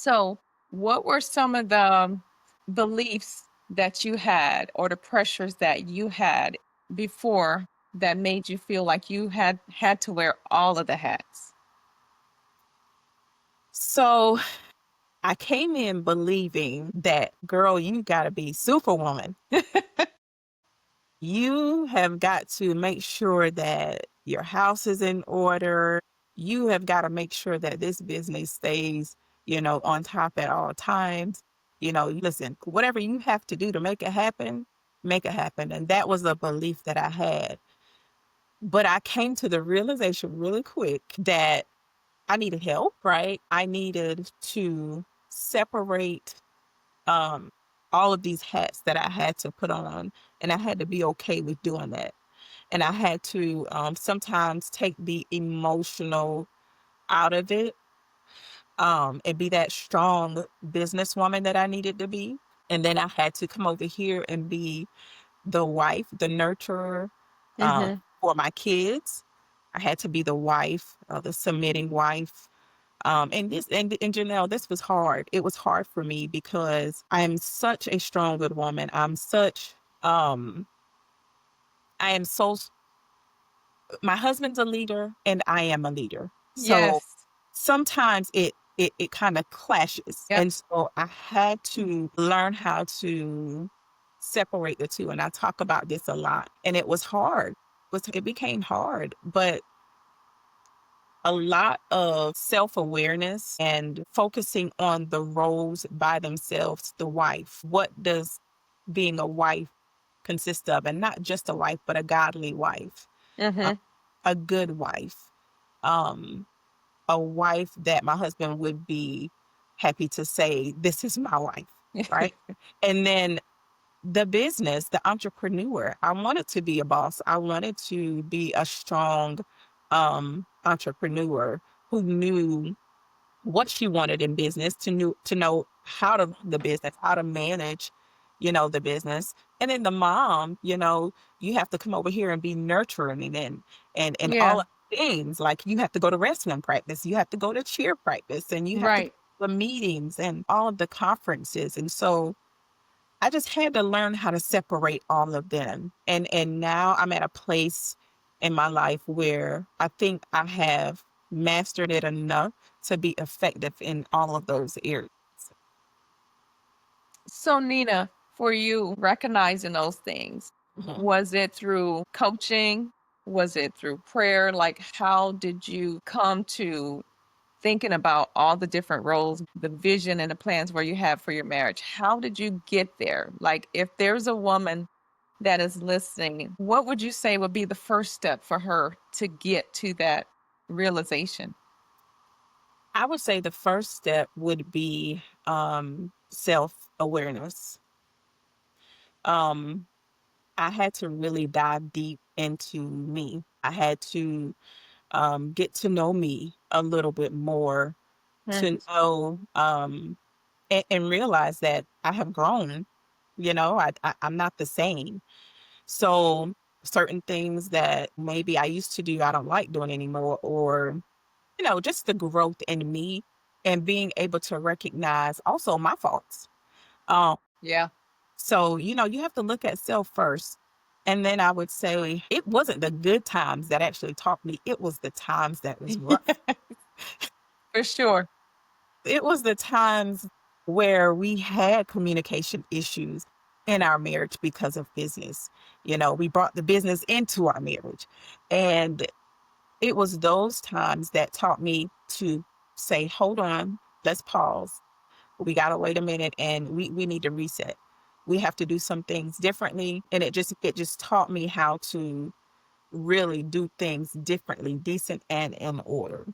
So, what were some of the beliefs that you had or the pressures that you had before that made you feel like you had to wear all of the hats? So I came in believing that, girl, you got to be superwoman. You have got to make sure that your house is in order. You have got to make sure that this business stays, on top at all times. Listen, whatever you have to do to make it happen, make it happen. And that was a belief that I had. But I came to the realization really quick that I needed help, right? I needed to separate um, all of these hats that I had to put on, and I had to be okay with doing that. And I had to sometimes take the emotional out of it, and be that strong businesswoman that I needed to be. And then I had to come over here and be the wife, the nurturer Hmm. for my kids. I had to be the wife, the submitting wife. And Janelle, this was hard. It was hard for me because I am such a strong good woman. Um I am my husband's a leader and I am a leader. So Yes. sometimes it kind of clashes. Yep. And so I had to learn how to separate the two. And I talk about this a lot. And it was hard. It became hard, but a lot of self-awareness and focusing on the roles by themselves, the wife. What does being a wife consist of? And not just a wife, but a godly wife, uh, Hmm. a good wife, um, a wife that my husband would be happy to say, this is my wife, right? And then the business, the entrepreneur. I wanted to be a boss. I wanted to be a strong entrepreneur who knew what she wanted in business, to know how to the business, how to manage, the business. And then the mom, you have to come over here and be nurturing and all Yeah. of the things. Like you have to go to wrestling practice, you have to go to cheer practice, and you have to go Right. to the meetings and all of the conferences. And so I just had to learn how to separate all of them. And now I'm at a place in my life where I think I have mastered it enough to be effective in all of those areas. So, Nina, for you recognizing those things, Mhm. was it through coaching? Was it through prayer? Like, how did you come to thinking about all the different roles, the vision and the plans where you have for your marriage? How did you get there? Like, if there's a woman that is listening, what would you say would be the first step for her to get to that realization? I would say the first step would be self-awareness. Um, I had to really dive deep into me. I had to get to know me a little bit more, Mm. to know and realize that I have grown. I'm not the same. So certain things that maybe I used to do, I don't like doing anymore, or just the growth in me and being able to recognize also my faults. Um, Yeah. so you have to look at self first. And then I would say it wasn't the good times that actually taught me. It was the times that was rough. For sure. It was the times where we had communication issues in our marriage because of business. We brought the business into our marriage. And it was those times that taught me to say, hold on, let's pause. We got to wait a minute, and we need to reset. We have to do some things differently. And it just taught me how to really do things differently, decent and in order.